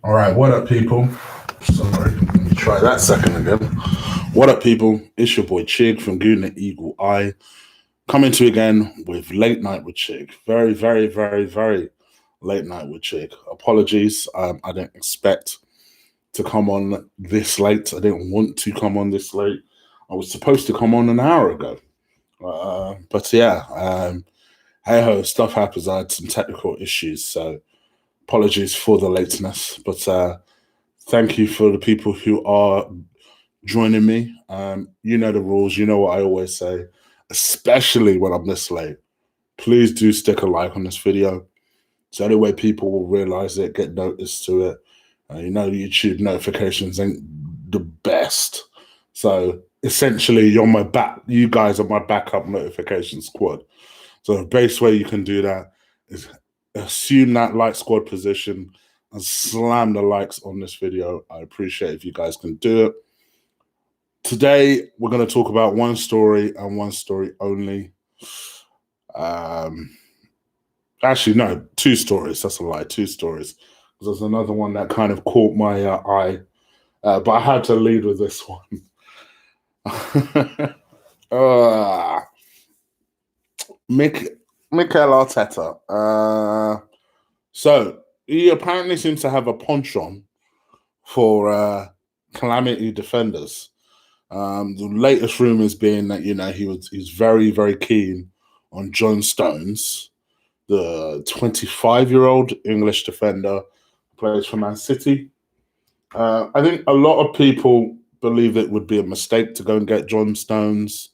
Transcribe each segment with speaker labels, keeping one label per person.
Speaker 1: All right, what up, people? Sorry, let me try that second again. What up, people? It's your boy Chig from Goon Eagle Eye, coming to you again with Late Night with Chig. Very, very, very, very late night with Chig. Apologies, I didn't expect to come on this late. I didn't want to come on this late. I was supposed to come on an hour ago. But yeah, hey ho, stuff happens. I had some technical issues, so apologies for the lateness. But thank you for the people who are joining me. You know the rules. You know what I always say, especially when I'm this late. Please do stick a like on this video. So the only way people will realize it, get noticed to it. You know, YouTube notifications ain't the best. So essentially, you're my back. You guys are my backup notification squad. So the best way you can do that is assume that like squad position and slam the likes on this video. I appreciate if you guys can do it. Today, we're going to talk about one story and one story only. Actually, no, two stories. That's a lie. Two stories. There's another one that kind of caught my eye, but I had to lead with this one. Mikel Arteta. So he apparently seems to have a penchant for calamity defenders. The latest rumors being that he's very, very keen on John Stones, the 25-year-old English defender who plays for Man City. I think a lot of people believe it would be a mistake to go and get John Stones,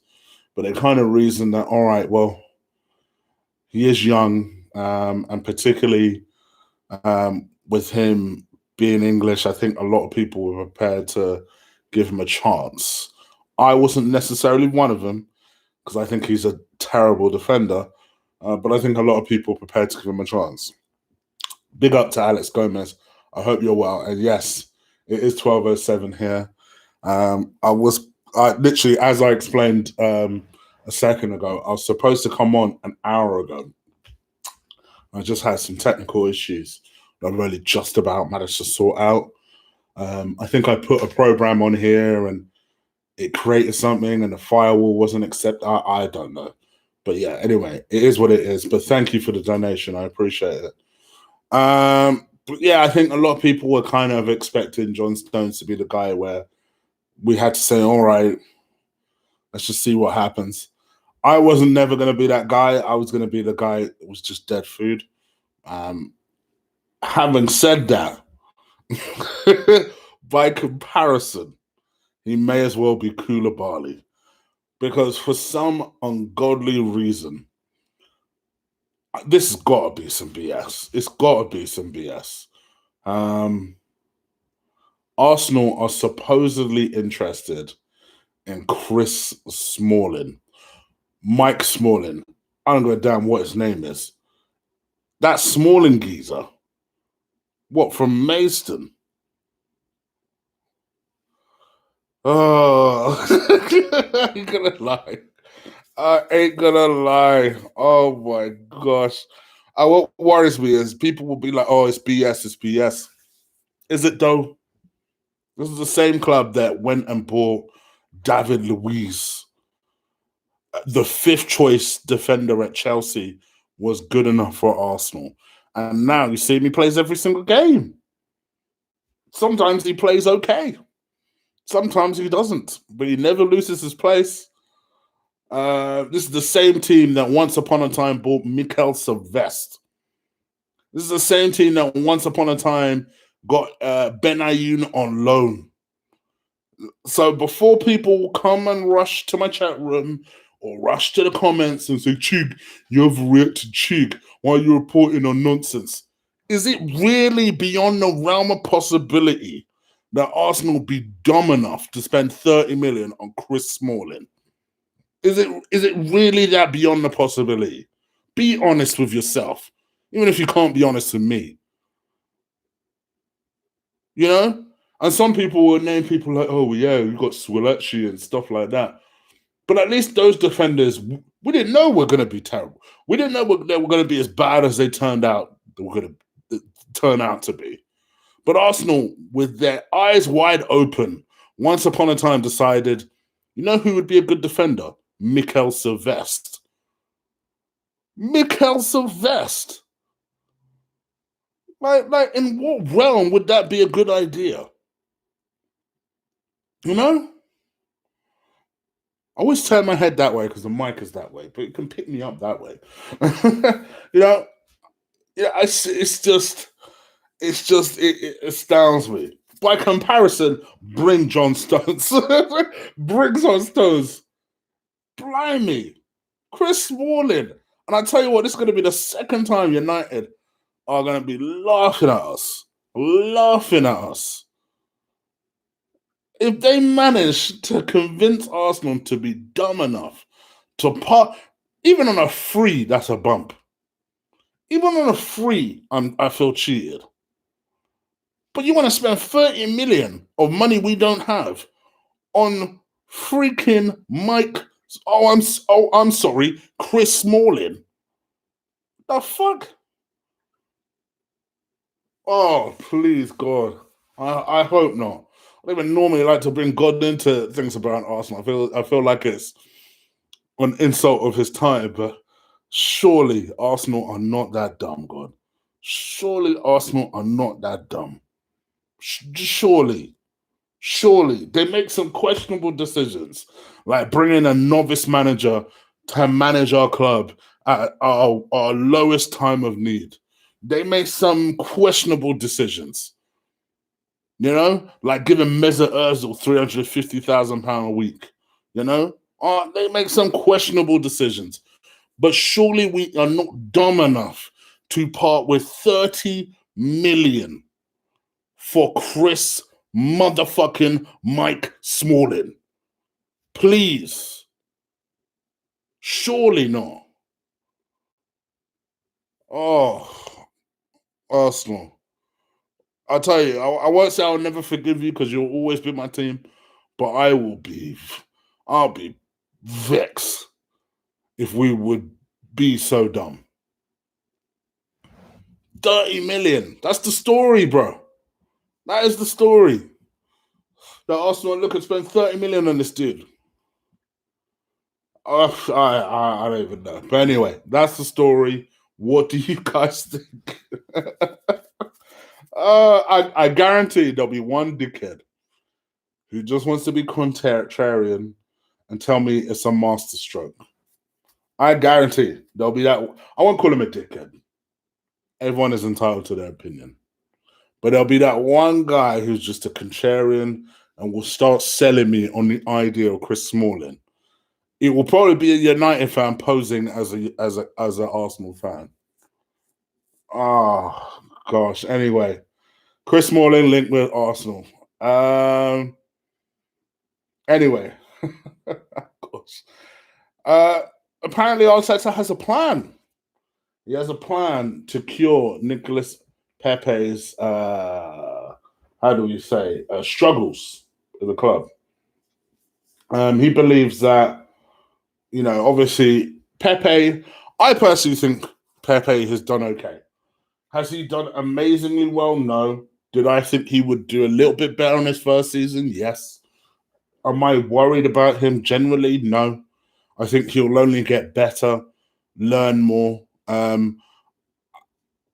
Speaker 1: but they kind of reason that, all right, well, he is young, and particularly with him being English, I think a lot of people were prepared to give him a chance. I wasn't necessarily one of them because I think he's a terrible defender, but I think a lot of people are prepared to give him a chance. Big up to Alex Gomez. I hope you're well. And yes, it is 12:07 here. I literally, as I explained a second ago, I was supposed to come on an hour ago. I just had some technical issues that I really just about managed to sort out. I think I put a program on here and it created something and the firewall wasn't accepted. I don't know. But yeah, anyway, it is what it is. But thank you for the donation. I appreciate it. But yeah, I think a lot of people were kind of expecting John Stones to be the guy where we had to say, all right, let's just see what happens. I wasn't never going to be that guy. I was going to be the guy that was just dead food. Having said that, by comparison, he may as well be Koulibaly. Because for some ungodly reason, this has got to be some BS. It's got to be some BS. Arsenal are supposedly interested in Chris Smalling. Mike Smalling. I don't give a damn what his name is. That Smalling geezer. What, from Maidstone? Oh, I ain't gonna lie. I ain't gonna lie. Oh my gosh. What worries me is people will be like, oh, it's BS, it's BS. Is it though? This is the same club that went and bought David Luiz. The fifth choice defender at Chelsea was good enough for Arsenal. And now you see him, he plays every single game. Sometimes he plays okay. Sometimes he doesn't, but he never loses his place. This is the same team that once upon a time bought Mikel Sylvestre. This is the same team that once upon a time got Benayoun on loan. So before people come and rush to my chat room or rush to the comments and say, Chig, you overreacted, Chig, why are you reporting on nonsense? Is it really beyond the realm of possibility that Arsenal be dumb enough to spend 30 million on Chris Smalling? Is it really that beyond the possibility? Be honest with yourself, even if you can't be honest with me. You know? And some people will name people like, oh, yeah, you got Swilecki and stuff like that. But at least those defenders, we didn't know were going to be terrible. We didn't know they were going to be as bad as they turned out. They were going to turn out to be. But Arsenal, with their eyes wide open, once upon a time decided, you know who would be a good defender? Mikel Sylvestre. Mikel Sylvestre. Like, in what realm would that be a good idea? You know? I always turn my head that way because the mic is that way, but it can pick me up that way. You know? Yeah, it astounds me. By comparison, bring John Stones. Bring John Stones. Blimey. Chris Smalling. And I tell you what, this is going to be the second time United are going to be laughing at us. Laughing at us. If they manage to convince Arsenal to be dumb enough to part, even on a free, that's a bump. Even on a free, I feel cheated. But you want to spend 30 million of money we don't have on freaking Mike. I'm sorry, Chris Smalling. The fuck? Oh, please, God. I hope not. I don't even normally like to bring God into things about Arsenal. I feel like it's an insult of his time, but surely Arsenal are not that dumb, God. Surely Arsenal are not that dumb. Surely they make some questionable decisions, like bringing a novice manager to manage our club at our lowest time of need. They make some questionable decisions, like giving Mesut Ozil £350,000 a week. They make some questionable decisions, but surely we are not dumb enough to part with 30 million for Chris motherfucking Mike Smalling. Please. Surely not. Oh, Arsenal. I'll tell you, I won't say I'll never forgive you because you'll always be my team, but I'll be vexed if we would be so dumb. 30 million. That's the story, bro. That is the story. That Arsenal look and spend 30 million on this dude. I don't even know. But anyway, that's the story. What do you guys think? I guarantee there'll be one dickhead who just wants to be contrarian and tell me it's a masterstroke. I guarantee there'll be that. I won't call him a dickhead. Everyone is entitled to their opinion. But there'll be that one guy who's just a contrarian and will start selling me on the idea of Chris Smalling. It will probably be a United fan posing as an Arsenal fan. Oh gosh. Anyway, Chris Smalling linked with Arsenal. Anyway, gosh. Apparently Arteta has a plan. He has a plan to cure Nicolas Pepe's struggles in the club. He believes that, obviously Pepe, I personally think Pepe has done okay. Has he done amazingly well? No. Did I think he would do a little bit better on his first season? Yes. Am I worried about him generally? No. I think he'll only get better, learn more.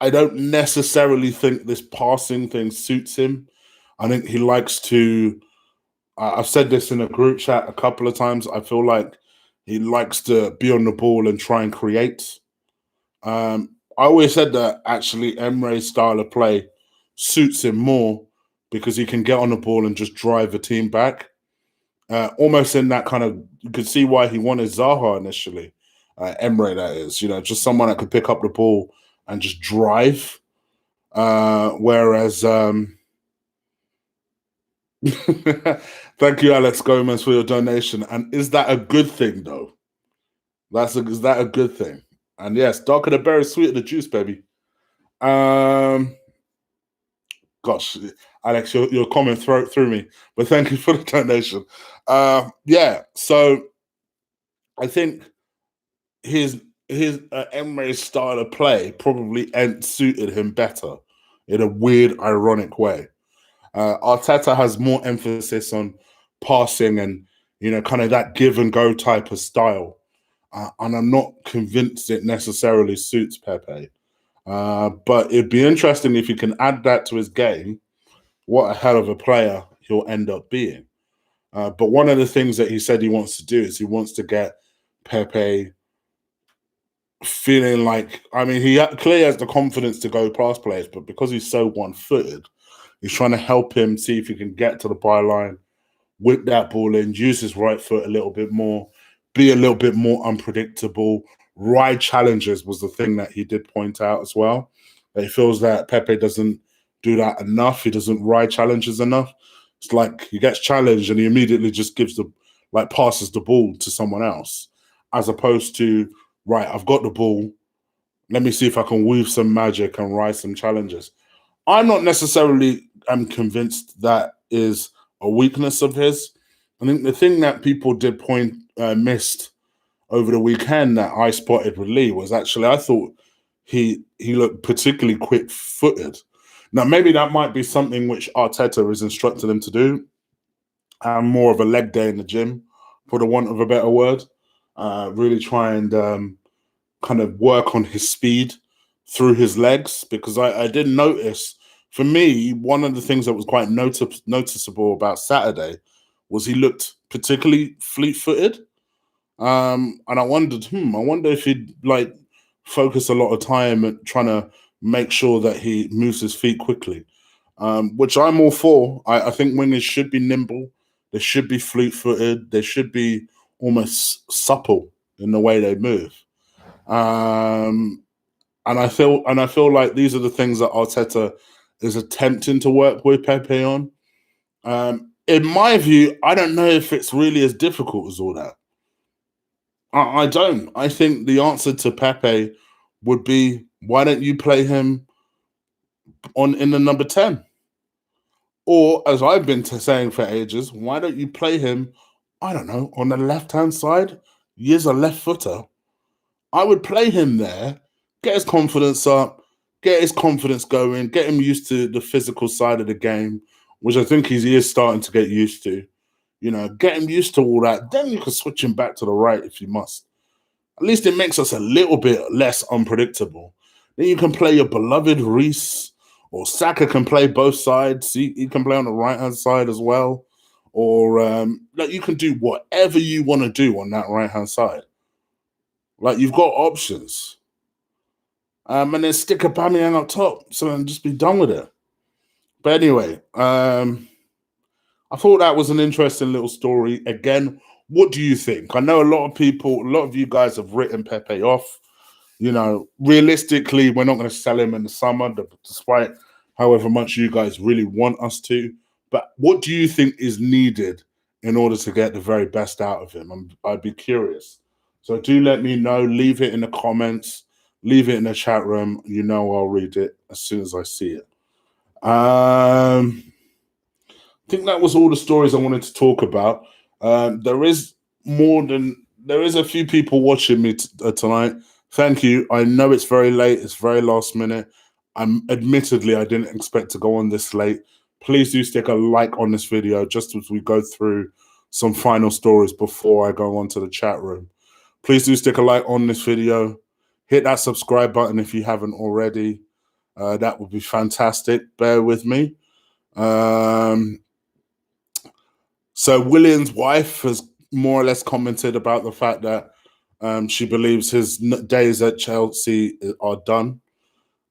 Speaker 1: I don't necessarily think this passing thing suits him. I think he likes to. I've said this in a group chat a couple of times. I feel like he likes to be on the ball and try and create. I always said that actually Emre's style of play suits him more because he can get on the ball and just drive the team back. Almost in that kind of, you could see why he wanted Zaha initially. Emre, that is, just someone that could pick up the ball and just drive. Whereas, thank you, Alex Gomez, for your donation. And is that a good thing, though? Is that a good thing? And yes, darker the berry, sweeter the juice, baby. Gosh, Alex, your comment through me, but thank you for the donation. So I think his Emre's style of play probably suited him better in a weird, ironic way. Arteta has more emphasis on passing and, kind of that give and go type of style. And I'm not convinced it necessarily suits Pepe. But it'd be interesting if you can add that to his game. What a hell of a player he'll end up being. But one of the things that he said he wants to do is he wants to get Pepe feeling like, he clearly has the confidence to go past players, but because he's so one-footed, he's trying to help him see if he can get to the byline, whip that ball in, use his right foot a little bit more, be a little bit more unpredictable. Ride challenges was the thing that he did point out as well. That he feels that Pepe doesn't do that enough. He doesn't ride challenges enough. It's like he gets challenged and he immediately just passes the ball to someone else, as opposed to, right, I've got the ball. Let me see if I can weave some magic and ride some challenges. I'm not necessarily convinced that is a weakness of his. I think the thing that people did missed over the weekend that I spotted with Lee was actually, I thought he looked particularly quick-footed. Now, maybe that might be something which Arteta has instructed him to do, more of a leg day in the gym, for the want of a better word. Really try and kind of work on his speed through his legs, because I did notice, for me, one of the things that was quite noticeable about Saturday was he looked particularly fleet-footed. And I wondered, I wonder if he'd focus a lot of time at trying to make sure that he moves his feet quickly, which I'm all for. I think wingers should be nimble, they should be fleet-footed, they should be almost supple in the way they move. And I feel like these are the things that Arteta is attempting to work with Pepe on. In my view, I don't know if it's really as difficult as all that. I don't. I think the answer to Pepe would be, why don't you play him in the number 10? Or, as I've been saying for ages, why don't you play him, I don't know, on the left-hand side? He is a left footer. I would play him there, get his confidence up, get his confidence going, get him used to the physical side of the game, which I think he is starting to get used to. Get him used to all that. Then you can switch him back to the right if you must. At least it makes us a little bit less unpredictable. Then you can play your beloved Reece, or Saka can play both sides. He can play on the right-hand side as well. Or you can do whatever you want to do on that right-hand side. You've got options. And then stick a Aubameyang up top, so just be done with it. But anyway, I thought that was an interesting little story. Again, what do you think? I know a lot of you guys have written Pepe off. Realistically, we're not going to sell him in the summer, despite however much you guys really want us to. But what do you think is needed in order to get the very best out of him? I'd be curious. So do let me know. Leave it in the comments. Leave it in the chat room. I'll read it as soon as I see it. I think that was all the stories I wanted to talk about. There is a few people watching me tonight. Thank you. I know it's very late. It's very last minute. Admittedly, I didn't expect to go on this late. Please do stick a like on this video just as we go through some final stories before I go on to the chat room. Please do stick a like on this video. Hit that subscribe button if you haven't already. That would be fantastic. Bear with me. So Willian's wife has more or less commented about the fact that she believes his days at Chelsea are done.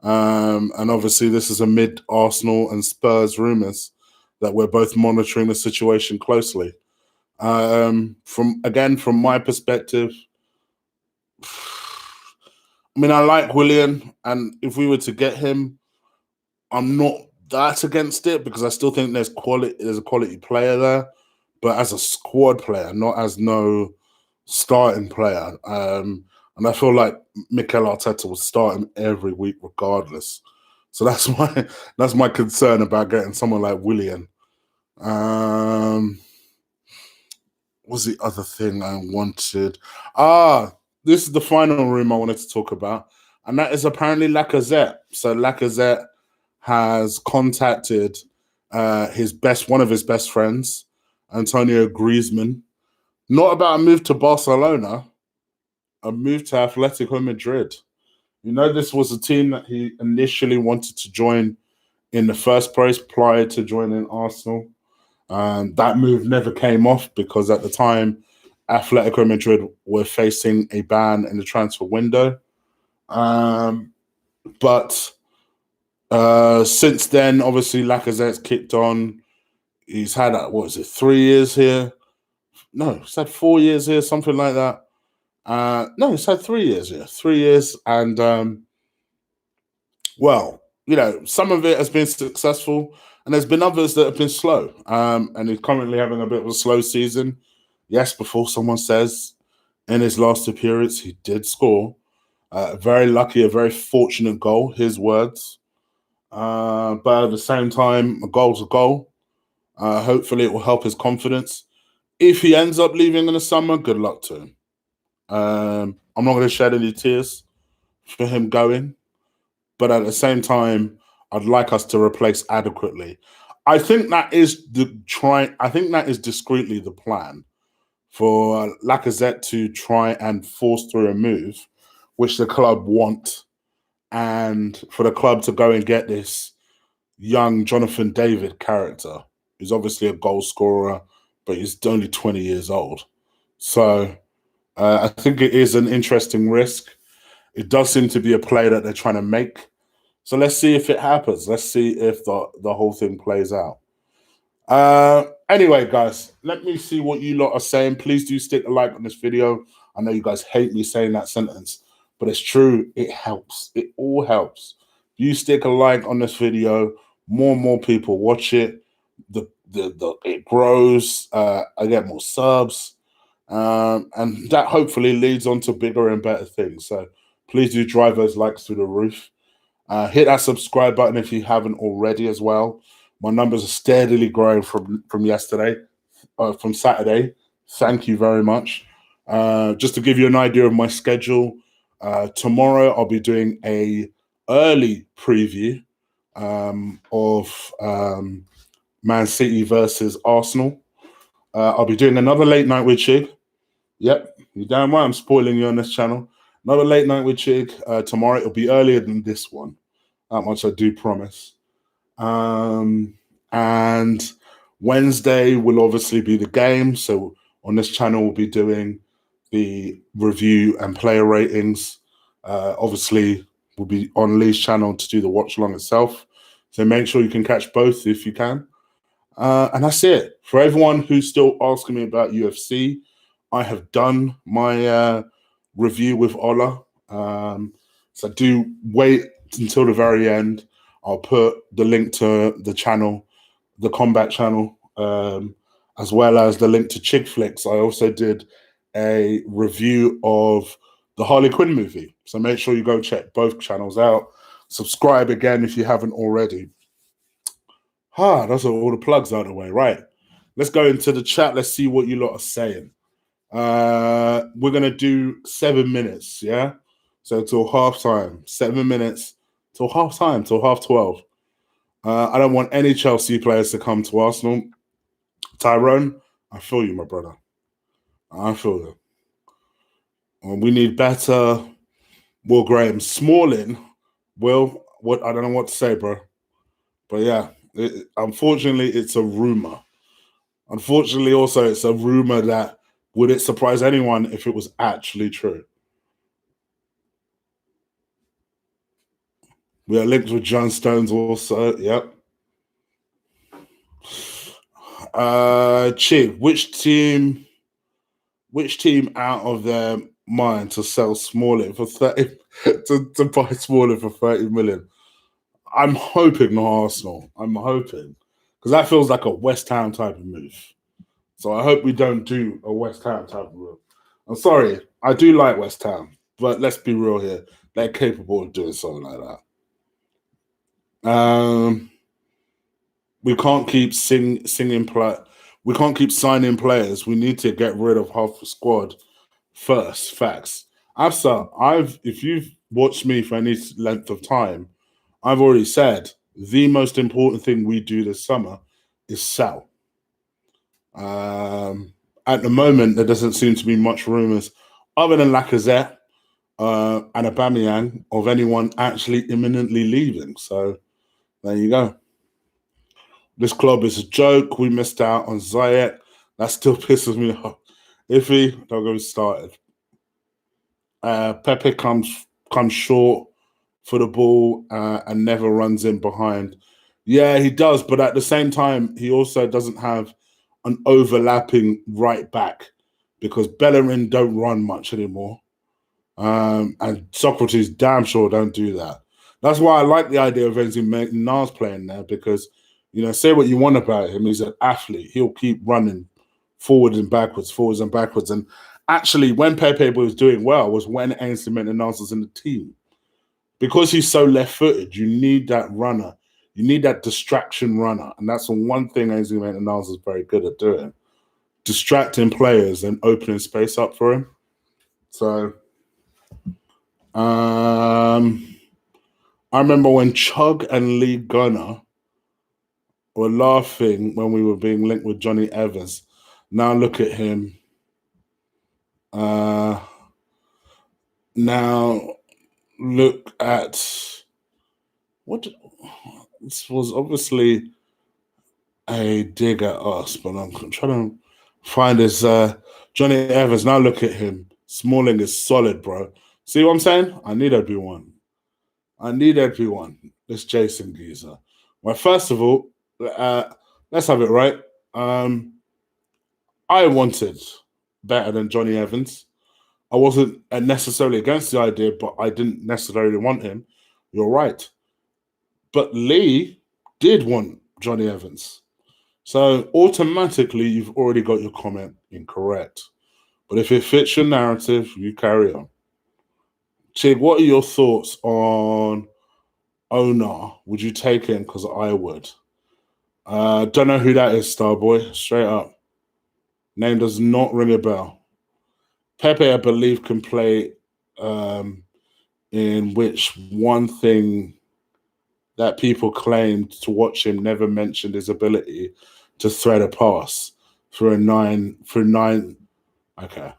Speaker 1: And obviously this is amid Arsenal and Spurs rumours that we're both monitoring the situation closely. From my perspective, I like Willian, and if we were to get him, I'm not that against it, because I still think there's a quality player there, but as a squad player, not as no starting player. And I feel like Mikel Arteta will start him every week regardless. So that's my concern about getting someone like Willian. What's the other thing I wanted? This is the final room I wanted to talk about, and that is apparently Lacazette. So Lacazette has contacted one of his best friends, Antonio Griezmann, not about a move to Barcelona, a move to Atletico Madrid. You know, this was a team that he initially wanted to join in the first place prior to joining Arsenal. That move never came off because at the time, Atletico Madrid were facing a ban in the transfer window. But since then, obviously, Lacazette's kicked on. He's had, 3 years here? No, he's had 4 years here, something like that. No, he's had 3 years here. 3 years. And, well, you know, some of it has been successful, and there's been others that have been slow. And he's currently having a bit of a slow season. Yes, before someone says in his last appearance, he did score. Very lucky, a very fortunate goal, his words. But at the same time, a goal's a goal. Hopefully, it will help his confidence. If he ends up leaving in the summer, good luck to him. I'm not going to shed any tears for him going. But at the same time, I'd like us to replace adequately. I think that is discreetly the plan for Lacazette to try and force through a move, which the club want, and for the club to go and get this young Jonathan David character, who's obviously a goal scorer, but he's only 20 years old. So I think it is an interesting risk. It does seem to be a play that they're trying to make. So let's see if it happens. Let's see if the whole thing plays out. Anyway, guys, let me see what you lot are saying. Please do stick a like on this video. I know you guys hate me saying that sentence, but it's true. It helps. It all helps. You stick a like on this video, more and more people watch it. It grows. I get more subs, and that hopefully leads on to bigger and better things. So please do drive those likes through the roof. Hit that subscribe button if you haven't already as well. My numbers are steadily growing from Saturday. Thank you very much. Just to give you an idea of my schedule, tomorrow I'll be doing a early preview of Man City versus Arsenal. I'll be doing another late night with Chig. Yep, you're damn right I'm spoiling you on this channel. Another late night with Chig tomorrow. It'll be earlier than this one. That much I do promise. And Wednesday will obviously be the game. So on this channel, we'll be doing the review and player ratings. Obviously, we'll be on Lee's channel to do the watch along itself. So make sure you can catch both if you can. And that's it. For everyone who's still asking me about UFC, I have done my review with Ola. So do wait until the very end. I'll put the link to the channel, the combat channel, as well as the link to Chig Flicks. I also did a review of the Harley Quinn movie. So make sure you go check both channels out. Subscribe again if you haven't already. Those are all the plugs out of the way. Right. Let's go into the chat. Let's see what you lot are saying. We're going to do 7 minutes, yeah? So till half time. 7 minutes till half time, till 12:30. I don't want any Chelsea players to come to Arsenal. Tyrone, I feel you, my brother. I feel you. We need better. Will Graham Smalling. Will, what? I don't know what to say, bro. But yeah, unfortunately, it's a rumor. Unfortunately, also, it's a rumor that would it surprise anyone if it was actually true? We are linked with John Stones also. Yep. Chig, which team out of their mind to sell Smalling for 30 to buy Smalling for 30 million? I'm hoping not Arsenal. I'm hoping. Because that feels like a West Ham type of move. So I hope we don't do a West Ham type of move. I'm sorry, I do like West Ham, but let's be real here. They're capable of doing something like that. We can't keep we can't keep signing players. We need to get rid of half the squad first. Facts. If you've watched me for any length of time, I've already said the most important thing we do this summer is sell. At the moment, there doesn't seem to be much rumours other than Lacazette and Aubameyang of anyone actually imminently leaving. So there you go. This club is a joke. We missed out on Ziyech. That still pisses me off. Iffy, don't get me started. Pepe comes short for the ball and never runs in behind. Yeah, he does, but at the same time, he also doesn't have an overlapping right back because Bellerin don't run much anymore. And Socrates damn sure don't do that. That's why I like the idea of Enzi Nas playing there because, say what you want about him. He's an athlete. He'll keep running forwards and backwards. And actually, when Pepe was doing well was when Ainsley Maitland-Niles was in the team. Because he's so left-footed, you need that runner. You need that distraction runner. And that's the one thing Ainsley Maitland-Niles is very good at doing. Distracting players and opening space up for him. So, I remember when Chug and Lee Gunner were laughing when we were being linked with Johnny Evans. Now look at him. Now look at what this was obviously a dig at us, but I'm trying to find this Johnny Evans. Now look at him. Smalling is solid, bro. See what I'm saying? I need everyone. This Jason geezer. Well, first of all, let's have it right. I wanted better than Johnny Evans. I wasn't necessarily against the idea, but I didn't necessarily want him. You're right. But Lee did want Johnny Evans. So automatically, you've already got your comment incorrect. But if it fits your narrative, you carry on. Chig, what are your thoughts on Onar? Would you take him? Because I would. Don't know who that is, Starboy. Straight up. Name does not ring a bell. Pepe, I believe, can play in which one thing that people claimed to watch him never mentioned his ability to thread a pass through nine. Okay.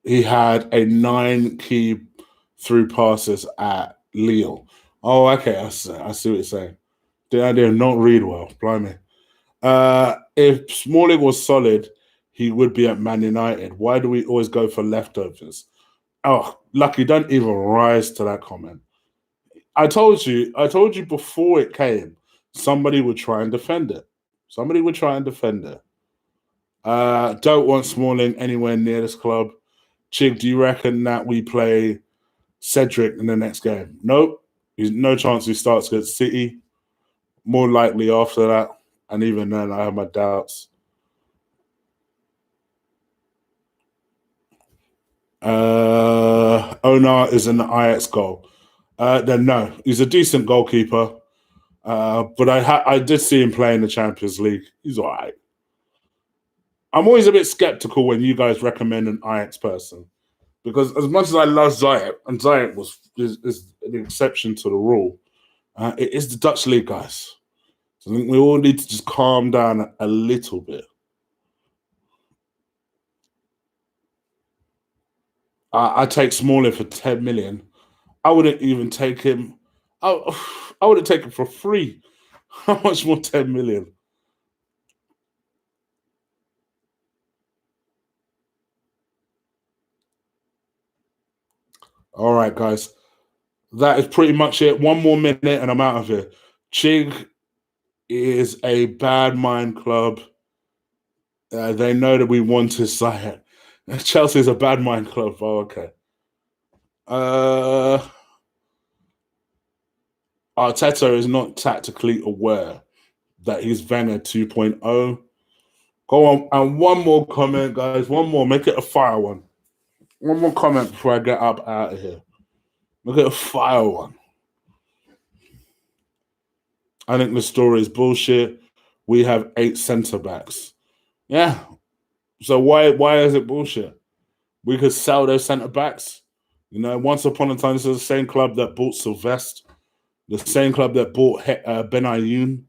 Speaker 1: He had a 9 key through passes at Lille. Oh, okay. I see what you're saying. I did not read well. Blimey. If Smalling was solid, he would be at Man United. Why do we always go for leftovers? Oh, Lucky, don't even rise to that comment. I told you before it came, somebody would try and defend it. Don't want Smalling anywhere near this club. Chig, do you reckon that we play Cedric in the next game? Nope. There's no chance he starts against City. More likely after that. And even then, I have my doubts. Onar is an Ajax goal. Then no, he's a decent goalkeeper. But I did see him play in the Champions League. He's all right. I'm always a bit skeptical when you guys recommend an Ajax person. Because as much as I love Ziyech, and Ziyech is an exception to the rule, it is the Dutch league, guys. So I think we all need to just calm down a little bit. I take Smalling for 10 million. I wouldn't even take him. I would have taken for free. How much more 10 million? All right, guys. That is pretty much it. One more minute and I'm out of here. Chig is a bad mind club. They know that we want to say it. Chelsea is a bad mind club. Oh, okay. Arteta is not tactically aware that he's Wenger 2.0. Go on. And one more comment, guys. One more. Make it a fire one. One more comment before I get up out of here. Make it a fire one. I think the story is bullshit. We have 8 centre backs. Yeah. So why is it bullshit? We could sell those centre backs. Once upon a time, this is the same club that bought Sylvester. the same club that bought Ben Ayoun.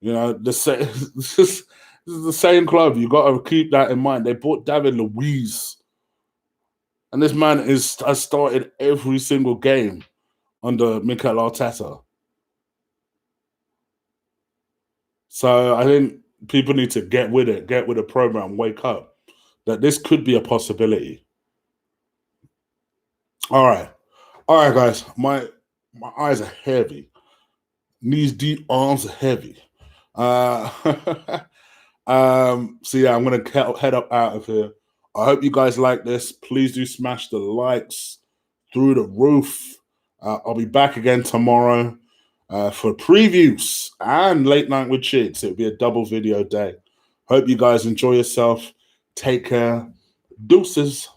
Speaker 1: You know, this is the same club. You got to keep that in mind. They bought David Luiz, and this man has started every single game under Mikel Arteta. So I think people need to get with it, get with the program, wake up. That this could be a possibility. All right, guys. My eyes are heavy, knees deep, arms are heavy. So yeah, I'm gonna head up out of here. I hope you guys like this. Please do smash the likes through the roof. I'll be back again tomorrow for previews and late night with Chig. It'll be a double video day. Hope you guys enjoy yourself. Take care. Deuces.